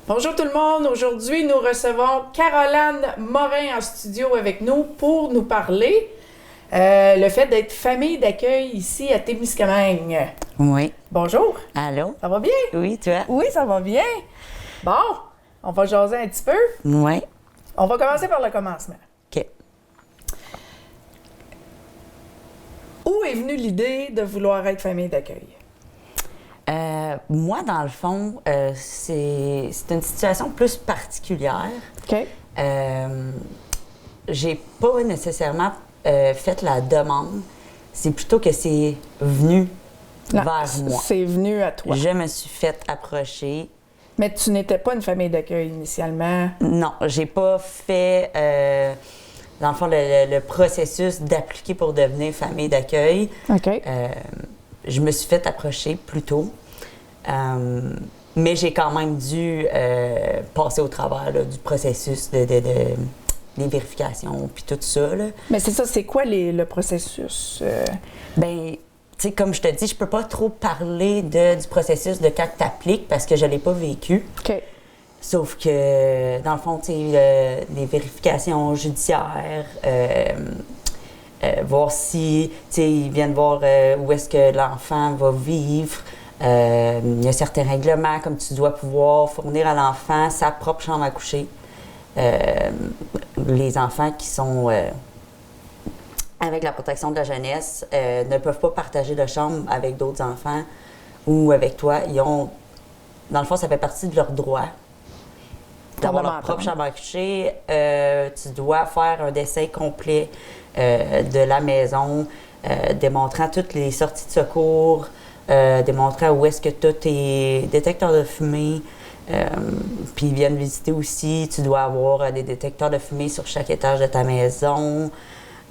Bonjour tout le monde. Aujourd'hui, nous recevons Caroline Morin en studio avec nous pour nous parler le fait d'être famille d'accueil ici à Témiscamingue. Oui. Bonjour. Allô? Ça va bien? Oui, toi? Oui, ça va bien. Bon, on va jaser un petit peu. Oui. On va commencer par le commencement. OK. Où est venue l'idée de vouloir être famille d'accueil? Moi, dans le fond, c'est une situation plus particulière. OK. J'ai pas nécessairement fait la demande. C'est plutôt que c'est venu vers moi. C'est venu à toi. Je me suis fait approcher. Mais tu n'étais pas une famille d'accueil initialement. Non, j'ai pas fait, dans le fond, le processus d'appliquer pour devenir famille d'accueil. OK. Je me suis fait approcher plus tôt. Mais j'ai quand même dû passer au travers là, du processus des vérifications puis tout ça. Là. Mais c'est ça, c'est quoi le processus? Bien, tu sais, comme je te dis, je peux pas trop parler du processus de quand tu appliques parce que je l'ai pas vécu. OK. Sauf que, dans le fond, tu sais, les vérifications judiciaires, voir si, tu sais, ils viennent voir où est-ce que l'enfant va vivre. Il y a certains règlements, comme tu dois pouvoir fournir à l'enfant sa propre chambre à coucher. Les enfants qui sont avec la protection de la jeunesse ne peuvent pas partager de chambre avec d'autres enfants ou avec toi. Ils ont, dans le fond, ça fait partie de leurs droits d'avoir leur propre chambre à coucher. Tu dois faire un dessin complet de la maison, démontrant toutes les sorties de secours, démontrant où est-ce que tu as tes détecteurs de fumée. Puis ils viennent visiter aussi. Tu dois avoir des détecteurs de fumée sur chaque étage de ta maison.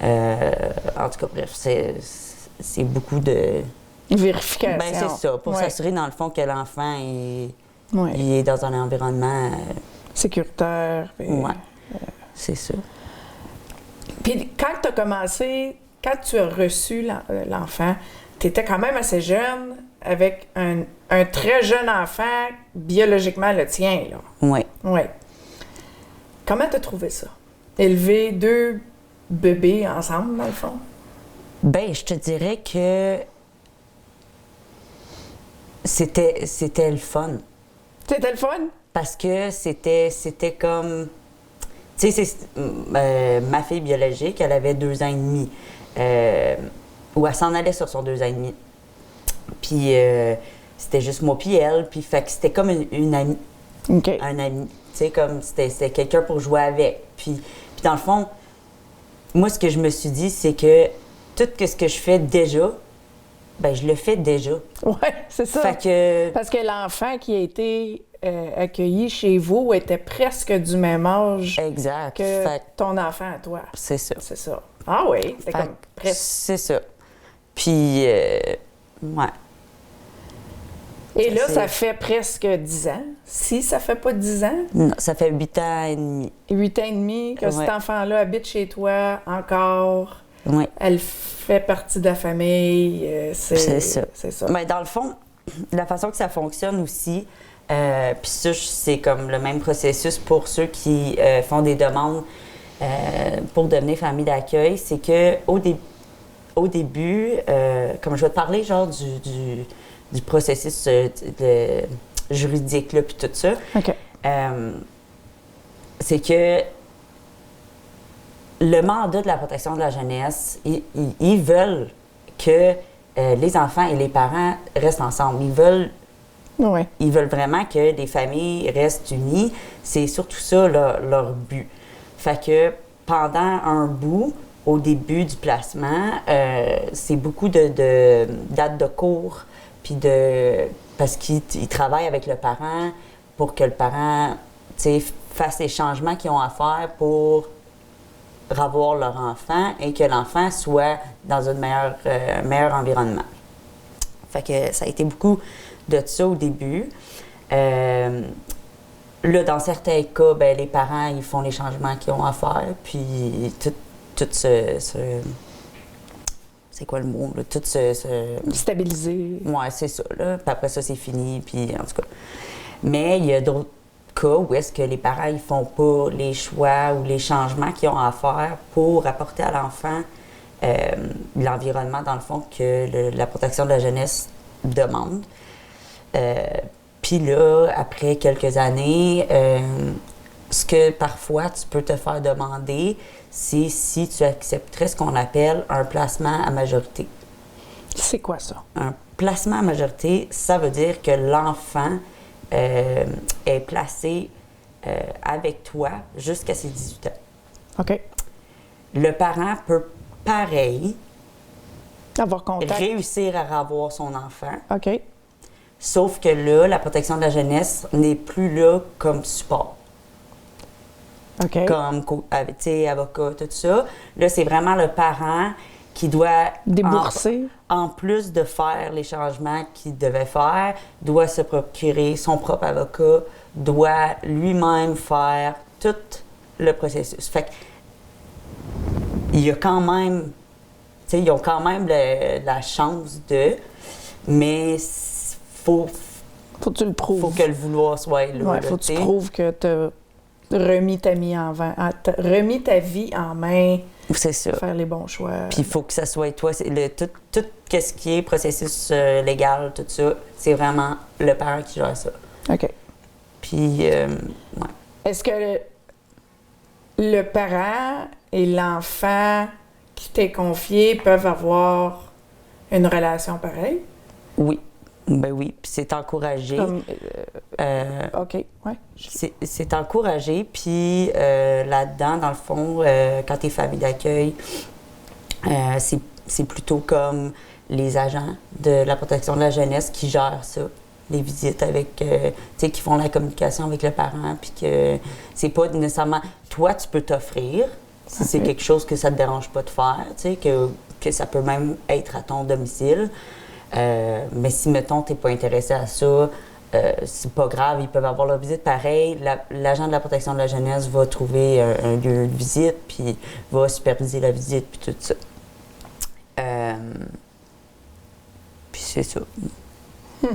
En tout cas, bref, c'est beaucoup de... Vérification. Bien, c'est ça, pour s'assurer, dans le fond, que l'enfant il est dans un environnement... sécuritaire. Oui, c'est ça. Puis quand tu as commencé, quand tu as reçu l'enfant, tu étais quand même assez jeune, avec un très jeune enfant, biologiquement le tien, là. Oui. Oui. Comment tu as trouvé ça? Élever deux bébés ensemble, dans le fond? Bien, je te dirais que c'était le fun. C'était le fun? Parce que c'était comme... Tu sais, c'est ma fille biologique, elle avait 2 ans et demi. Ou elle s'en allait sur son 2 ans et demi. Puis c'était juste moi puis elle. Puis fait que c'était comme une amie. OK. Un ami. Tu sais, comme c'était quelqu'un pour jouer avec. Puis dans le fond, moi, ce que je me suis dit, c'est que tout ce que je fais déjà, ben je le fais déjà. Oui, c'est ça. Fait que... Parce que l'enfant qui a été accueilli chez vous était presque du même âge exact. que ton enfant à toi. C'est ça. C'est ça. Ah oui, c'était comme presque. C'est ça. Puis, ouais. Et là, ça fait presque 10 ans. Si ça fait pas 10 ans? Non, ça fait 8 ans et demi. 8 ans et demi que cet enfant-là habite chez toi encore. Oui. Elle fait partie de la famille. C'est ça. C'est ça. Mais dans le fond, la façon que ça fonctionne aussi, puis ça, c'est comme le même processus pour ceux qui font des demandes pour devenir famille d'accueil, c'est que au début, comme je vais te parler genre du processus juridique là, puis tout ça, OK. c'est que le mandat de la protection de la jeunesse, ils veulent que les enfants et les parents restent ensemble. Ils veulent vraiment que les familles restent unies. C'est surtout ça leur but. Fait que pendant un bout, au début du placement, c'est beaucoup de dates de cours, puis parce qu'ils travaillent avec le parent pour que le parent fasse les changements qu'ils ont à faire pour revoir leur enfant et que l'enfant soit dans un meilleur environnement. Fait que ça a été beaucoup de ça au début. Là, dans certains cas, ben, les parents, ils font les changements qu'ils ont à faire, puis tout ce c'est quoi le mot, là? Tout Stabiliser. Oui, c'est ça, là. Puis après ça, c'est fini, puis en tout cas. Mais il y a d'autres cas où est-ce que les parents ne font pas les choix ou les changements qu'ils ont à faire pour apporter à l'enfant l'environnement, dans le fond, que la protection de la jeunesse demande. Puis là, après quelques années, ce que parfois tu peux te faire demander, c'est si tu accepterais ce qu'on appelle un placement à majorité. C'est quoi ça? Un placement à majorité, ça veut dire que l'enfant est placé avec toi jusqu'à ses 18 ans. OK. Le parent peut, pareil, avoir contact, réussir à revoir son enfant. OK. Sauf que là, la protection de la jeunesse n'est plus là comme support. OK. Comme, tu sais, avocat, tout ça. Là, c'est vraiment le parent qui doit... débourser. En plus de faire les changements qu'il devait faire, doit se procurer son propre avocat, doit lui-même faire tout le processus. Fait que, il y a quand même... Tu sais, ils ont quand même la chance de... Mais faut que tu le prouves. Faut que le vouloir soit là. Ouais, faut que tu prouves que tu as remis ta vie en main. C'est ça. Faire les bons choix. Puis il faut que ça soit toi. Tout ce qui est processus légal, tout ça, c'est vraiment le parent qui gère ça. OK. Puis, ouais. Est-ce que le parent et l'enfant qui t'est confié peuvent avoir une relation pareille? Oui. Ben oui, puis c'est encouragé. OK, ouais. C'est encouragé, puis là-dedans, dans le fond, quand tu es famille d'accueil, c'est plutôt comme les agents de la protection de la jeunesse qui gèrent ça, les visites avec, tu sais, qui font la communication avec le parent, puis que c'est pas nécessairement... Toi, tu peux t'offrir, si c'est quelque chose que ça te dérange pas de faire, tu sais, que ça peut même être à ton domicile. Mais si, mettons, tu n'es pas intéressé à ça, c'est pas grave, ils peuvent avoir leur visite pareil. L'agent de la protection de la jeunesse va trouver un lieu de visite, puis va superviser la visite, puis tout ça. Puis c'est ça. Ouais.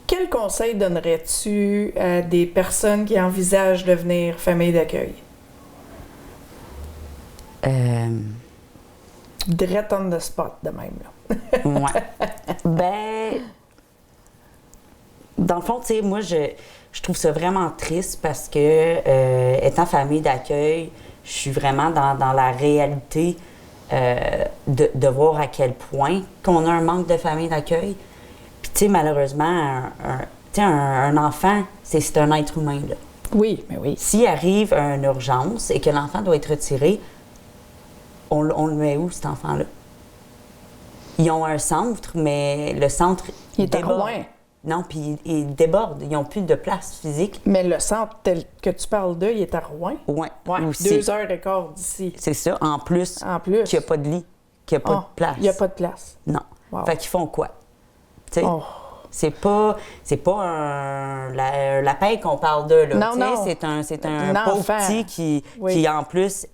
Quel conseil donnerais-tu à des personnes qui envisagent de devenir famille d'accueil? Direct on the spot, de même, là. Ouais. Ben, dans le fond, tu sais, moi, je trouve ça vraiment triste parce que, étant famille d'accueil, je suis vraiment dans la réalité de voir à quel point qu'on a un manque de famille d'accueil. Puis, tu sais, malheureusement, un enfant, c'est un être humain, là. Oui, mais oui. S'il arrive une urgence et que l'enfant doit être retiré, on le met où, cet enfant-là? Ils ont un centre, mais le centre il est déborde. loin. Non, puis il déborde. Ils n'ont plus de place physique. Mais le centre tel que tu parles d'eux, il est à Rouen. Oui. Ouais, 2h15 d'ici. C'est ça. En plus, qu'il n'y a pas de lit, qu'il n'y a pas de place. Il n'y a pas de place. Non. Wow. Fait qu'ils font quoi? Tu sais, c'est pas un lapin qu'on parle d'eux, là. Non, non. C'est un pauvre petit qui, en plus,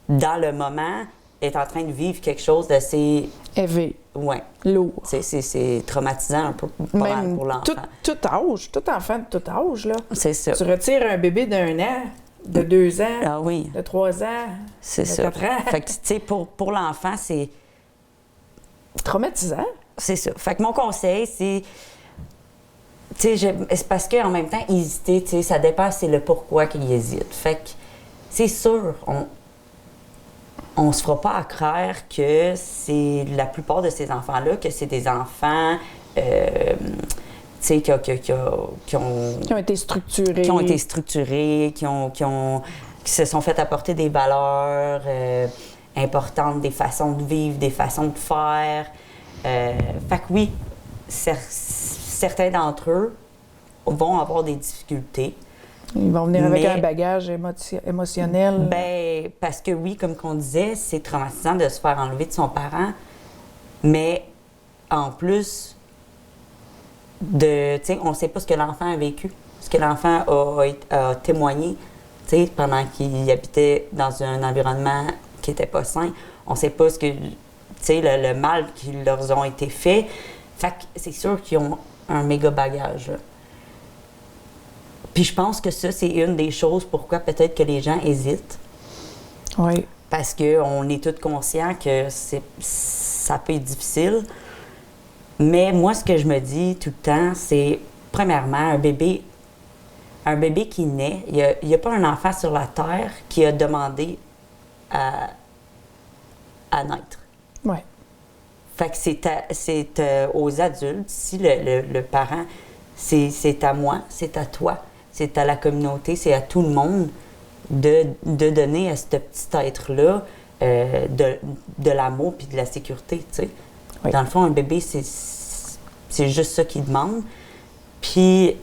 dans le moment, est en train de vivre quelque chose d'assez... élevé. Oui. Lourd. C'est traumatisant un peu pas mal pour l'enfant. Tout âge, tout enfant de tout âge, là. C'est ça. Tu retires un bébé d'1 an, de 2 ans, ah oui. de 3 ans, c'est de ça. 4 ans. Fait que, tu sais, pour l'enfant, c'est... Traumatisant. C'est ça. Fait que mon conseil, c'est... Tu sais, c'est parce qu'en même temps, hésiter, tu sais, ça dépend, c'est le pourquoi qu'il hésite. Fait que, c'est sûr, on se fera pas à croire que c'est la plupart de ces enfants-là, que c'est des enfants, tu sais, qui ont été structurés. Qui ont été structurés, qui se sont fait apporter des valeurs importantes, des façons de vivre, des façons de faire. Fait que oui, certains d'entre eux vont avoir des difficultés. Ils vont venir avec un bagage émotionnel. Ben, parce que oui, comme qu'on disait, c'est traumatisant de se faire enlever de son parent, mais en plus tu sais, on ne sait pas ce que l'enfant a vécu, ce que l'enfant a témoigné, tu sais, pendant qu'il habitait dans un environnement qui n'était pas sain. On ne sait pas ce que, tu sais, le mal qui leur ont été fait. Fait que c'est sûr qu'ils ont un méga bagage, là. Puis je pense que ça, c'est une des choses pourquoi peut-être que les gens hésitent. Oui. Parce qu'on est tous conscients que ça peut être difficile. Mais moi, ce que je me dis tout le temps, c'est, premièrement, un bébé qui naît, il n'y a pas un enfant sur la Terre qui a demandé à naître. Oui. Fait que c'est aux adultes, si le parent, c'est à moi, c'est à toi, c'est à la communauté, c'est à tout le monde de donner à ce petit être-là de l'amour puis de la sécurité, tu sais. Oui. Dans le fond, un bébé, c'est juste ça qu'il demande. Puis,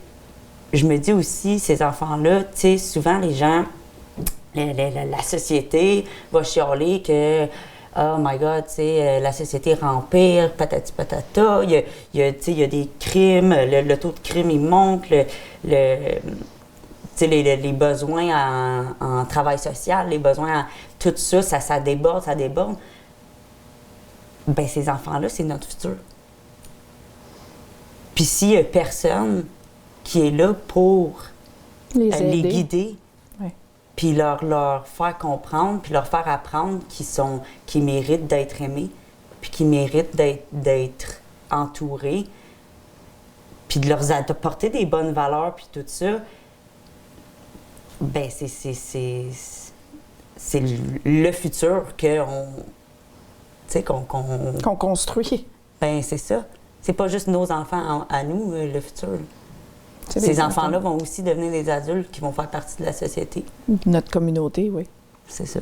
je me dis aussi, ces enfants-là, tu sais, souvent les gens, la société va chialer que oh my God, tu sais, la société rend pire, patati patata, il y a des crimes, le taux de crime, il monte, les besoins en travail social, les besoins tout ça, ça déborde, ça déborde. Bien, ces enfants-là, c'est notre futur. Puis s'il n'y a personne qui est là pour les guider, ouais. Puis leur faire comprendre, puis leur faire apprendre qu'ils méritent d'être aimés, puis qu'ils méritent d'être entourés, puis de leur apporter des bonnes valeurs, puis tout ça, ben c'est le futur qu'on construit. Ben c'est ça. C'est pas juste nos enfants à nous, le futur. Ces enfants-là vont aussi devenir des adultes qui vont faire partie de la société. Notre communauté, oui. C'est ça.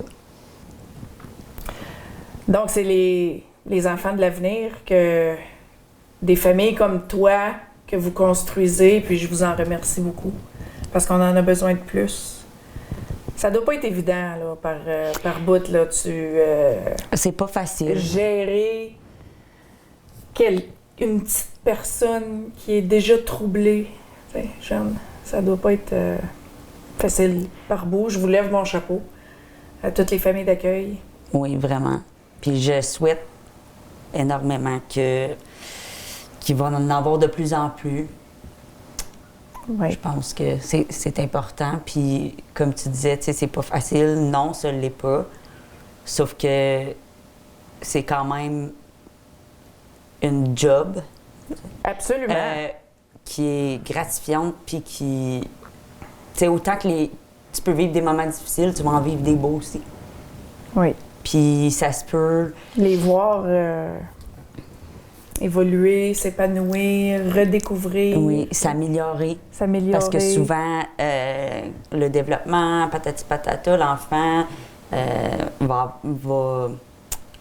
Donc, c'est les enfants de l'avenir que des familles comme toi que vous construisez, puis je vous en remercie beaucoup, parce qu'on en a besoin de plus. Ça doit pas être évident, là, par bout, là, c'est pas facile. Gérer une petite personne qui est déjà troublée, jeune, ça doit pas être facile par bout. Je vous lève mon chapeau à toutes les familles d'accueil. Oui, vraiment. Puis je souhaite énormément qu'il va en avoir de plus en plus. Oui. Je pense que c'est important. Puis, comme tu disais, tu sais, c'est pas facile. Non, ça l'est pas. Sauf que c'est quand même une job. Absolument. Qui est gratifiante, puis qui... Tu sais, autant que tu peux vivre des moments difficiles, tu vas en vivre des beaux aussi. Oui. Puis ça se peut... Les voir évoluer, s'épanouir, redécouvrir. Oui, s'améliorer. Parce que souvent, le développement, patati patata, l'enfant va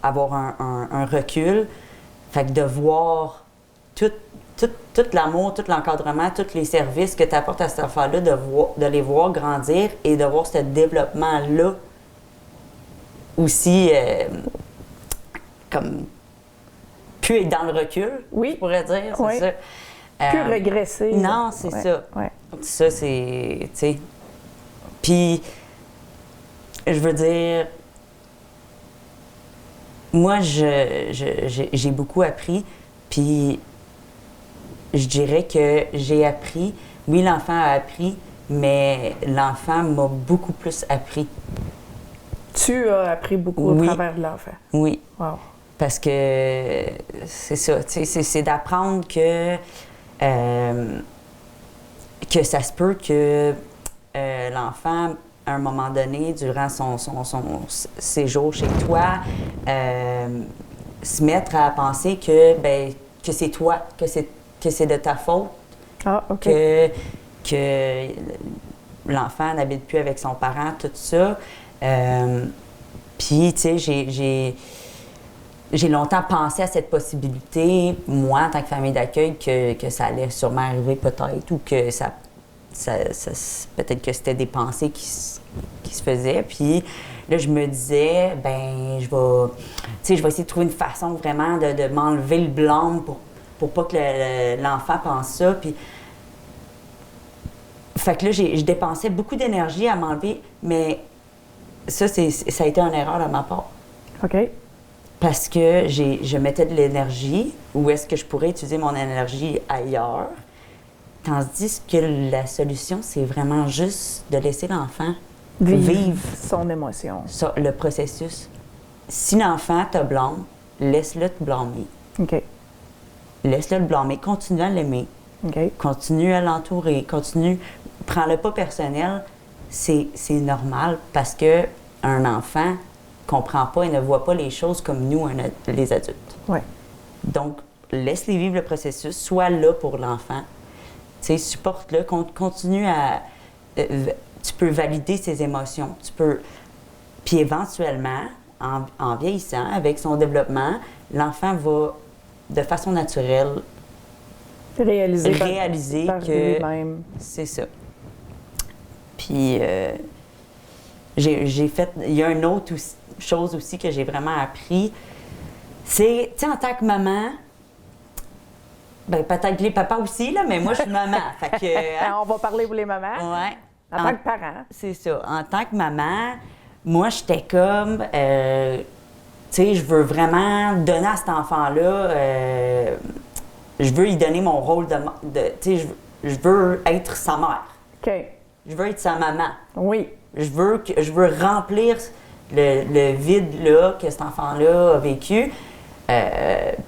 avoir un recul. Fait que de voir tout l'amour, tout l'encadrement, tous les services que tu apportes à cet enfant-là, de les voir grandir et de voir ce développement-là aussi comme plus être dans le recul, oui. Je pourrais dire, c'est oui. ça. Plus régresser. Non, c'est ça. Ouais. Ça, c'est, tu sais. Puis, je veux dire, moi, j'ai beaucoup appris, puis je dirais que j'ai appris. Oui, l'enfant a appris, mais l'enfant m'a beaucoup plus appris. Tu as appris beaucoup au travers de l'enfant. Oui. Wow. Parce que c'est ça, tu sais, c'est d'apprendre que ça se peut que l'enfant, à un moment donné, durant son séjour chez toi, se mettre à penser que c'est toi, que c'est de ta faute, que l'enfant n'habite plus avec son parent, tout ça. Puis, tu sais, j'ai longtemps pensé à cette possibilité, moi, en tant que famille d'accueil, que ça allait sûrement arriver peut-être, ou que peut-être que c'était des pensées qui se faisaient. Puis là, je me disais, je vais essayer de trouver une façon vraiment de m'enlever le blâme pour pas que l'enfant pense ça. Puis, fait que là, je dépensais beaucoup d'énergie à m'enlever, mais ça a été une erreur de ma part. OK. parce que je mettais de l'énergie, ou est-ce que je pourrais utiliser mon énergie ailleurs? Tandis que la solution, c'est vraiment juste de laisser l'enfant vivre son émotion. Le processus. Si l'enfant te blâme, laisse-le te blâmer. OK. Laisse-le le blâmer, continue à l'aimer. Okay. Continue à l'entourer, prends-le pas personnel, c'est normal parce que un enfant comprend pas et ne voit pas les choses comme nous, les adultes. Ouais. Donc, laisse-les vivre le processus, sois là pour l'enfant. Tu sais, supporte-le, continue à... tu peux valider ses émotions, puis éventuellement, en vieillissant, avec son développement, l'enfant va, de façon naturelle, réaliser par que lui-même. C'est ça. Puis j'ai fait... Il y a une autre chose aussi que j'ai vraiment appris. C'est, tu sais, en tant que maman, ben peut-être les papas aussi, là, mais moi, je suis maman. Fait que, on va parler pour les mamans. Ouais. En tant que parent. C'est ça. En tant que maman, moi, j'étais comme... tu sais, je veux vraiment donner à cet enfant-là... je veux y donner mon rôle de tu sais, je veux être sa mère. OK. Je veux être sa maman. Oui. Je veux remplir le vide-là que cet enfant-là a vécu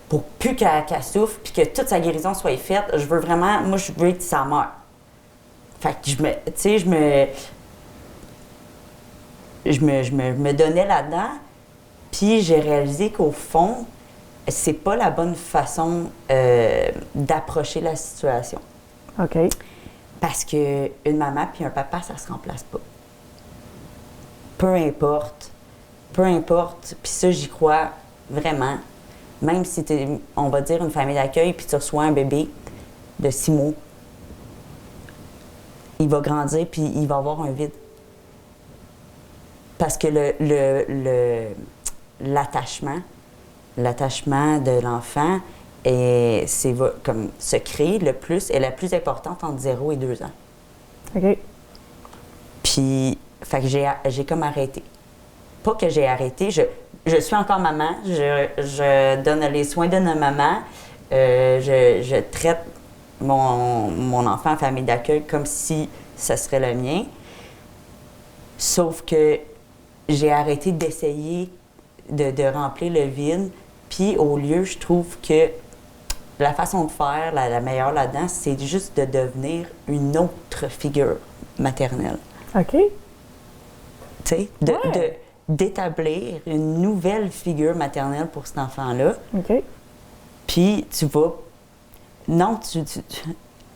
pour plus qu'elle souffre puis que toute sa guérison soit faite. Je veux vraiment... Moi, je veux être sa mère. Fait que je me donnais là-dedans, puis j'ai réalisé qu'au fond, c'est pas la bonne façon d'approcher la situation. OK. Parce qu'une maman puis un papa, ça se remplace pas. Peu importe, puis ça, j'y crois vraiment. Même si t'es, on va dire, une famille d'accueil, puis tu reçois un bébé de 6 mois, il va grandir, puis il va avoir un vide. Parce que l'attachement de l'enfant comme se crée est la plus importante entre 0 et 2 ans. OK. Puis, fait que j'ai comme arrêté. Pas que j'ai arrêté, je suis encore maman, je donne les soins de ma maman, je traite mon enfant en famille d'accueil comme si ce serait le mien. Sauf que j'ai arrêté d'essayer de remplir le vide. Puis au lieu, je trouve que la façon de faire, la meilleure là-dedans, c'est juste de devenir une autre figure maternelle. OK. Tu sais, d'établir une nouvelle figure maternelle pour cet enfant-là. OK. Puis tu vas... Non,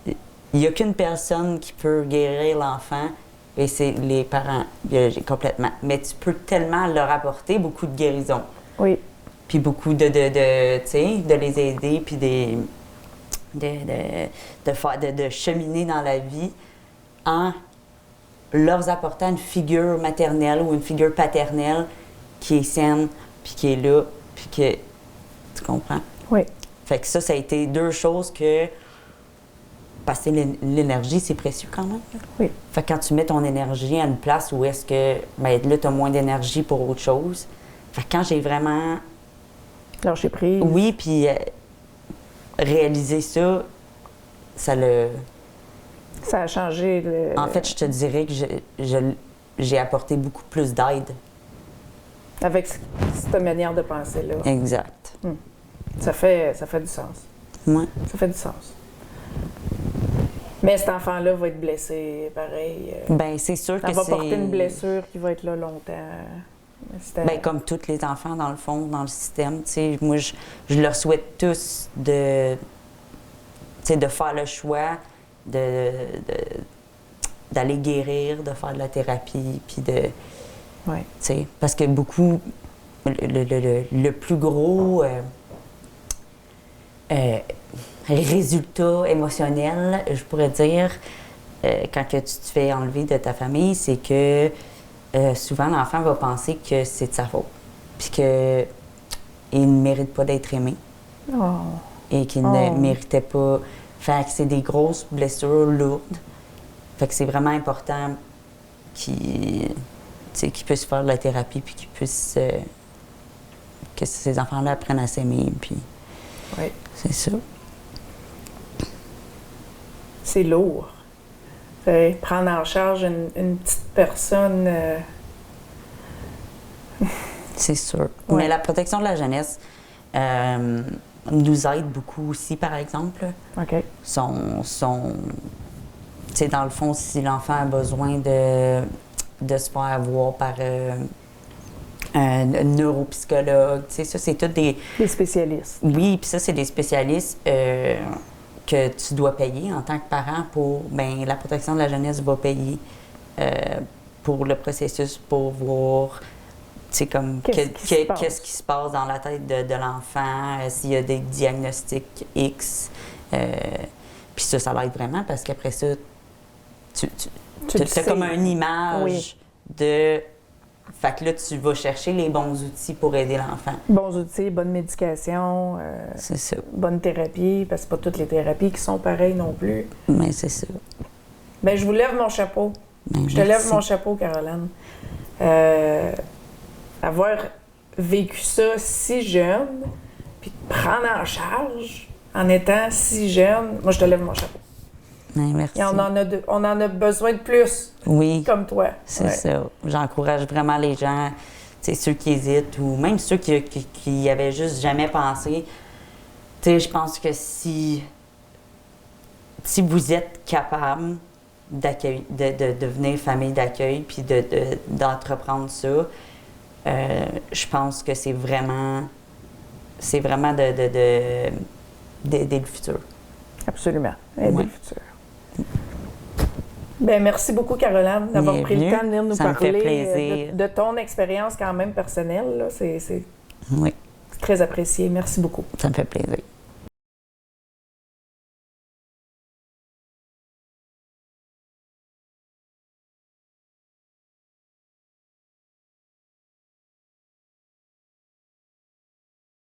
il n'y a qu'une personne qui peut guérir l'enfant, et c'est les parents biologiques, complètement. Mais tu peux tellement leur apporter beaucoup de guérison. Oui. Puis beaucoup tu sais, de les aider, puis de cheminer dans la vie en leur apportant une figure maternelle ou une figure paternelle qui est saine, puis qui est là, puis que... Tu comprends? Oui. Fait que ça a été 2 choses que... Parce que l'énergie, c'est précieux quand même. Oui. Fait que quand tu mets ton énergie à une place où est-ce que... Ben là, tu as moins d'énergie pour autre chose. Fait que quand j'ai vraiment... Lâcher prise. Oui, puis réaliser ça, ça a changé En fait, je te dirais que j'ai apporté beaucoup plus d'aide. Avec cette manière de penser-là. Exact. Ça fait du sens. Oui. Ça fait du sens. Mais cet enfant-là va être blessé, pareil. Bien, c'est sûr que ça va porter une blessure qui va être là longtemps. Bien, comme tous les enfants, dans le fond, dans le système, tu sais, moi, je leur souhaite tous de faire le choix d'aller guérir, de faire de la thérapie, puis de... Oui. Tu sais, parce que beaucoup... Le plus gros résultat émotionnel, je pourrais dire, quand que tu te fais enlever de ta famille, c'est que souvent, l'enfant va penser que c'est de sa faute, puis qu'il ne mérite pas d'être aimé, et qu'il ne méritait pas... Fait que c'est des grosses blessures lourdes. Fait que c'est vraiment important qu'il puisse faire de la thérapie, puis qu'il puisse que ces enfants-là apprennent à s'aimer, puis oui. C'est ça. C'est lourd. Prendre en charge une petite personne... C'est sûr. Ouais. Mais la protection de la jeunesse nous aide beaucoup aussi, par exemple. OK. Tu sais, dans le fond, si l'enfant a besoin de se faire voir par un neuropsychologue, tu sais, ça, c'est tous des spécialistes. Oui, puis ça, c'est des spécialistes que tu dois payer en tant que parent pour... Bien, la protection de la jeunesse va payer pour le processus, pour voir... C'est comme qu'est-ce qui se passe dans la tête de l'enfant, s'il y a des diagnostics X. Puis ça l'aide vraiment parce qu'après ça, tu as comme une image de... Fait que là, tu vas chercher les bons outils pour aider l'enfant. Bons outils, bonne médication, c'est ça. Bonne thérapie, parce que c'est pas toutes les thérapies qui sont pareilles non plus. Mais c'est ça. Bien, je vous lève mon chapeau. Je te lève mon chapeau, Caroline. Avoir vécu ça si jeune, puis te prendre en charge en étant si jeune, moi, je te lève mon chapeau. Merci. Et on en a besoin de plus, comme toi. C'est ça. J'encourage vraiment les gens, ceux qui hésitent ou même ceux qui avaient juste jamais pensé. Je pense que si vous êtes capable de devenir famille d'accueil puis d'entreprendre ça, je pense que c'est vraiment d'aider le futur. Absolument. Aider le futur. Bien, merci beaucoup, Caroline, d'avoir pris le temps de venir nous parler de ton expérience quand même personnelle. Là. C'est très apprécié. Merci beaucoup. Ça me fait plaisir.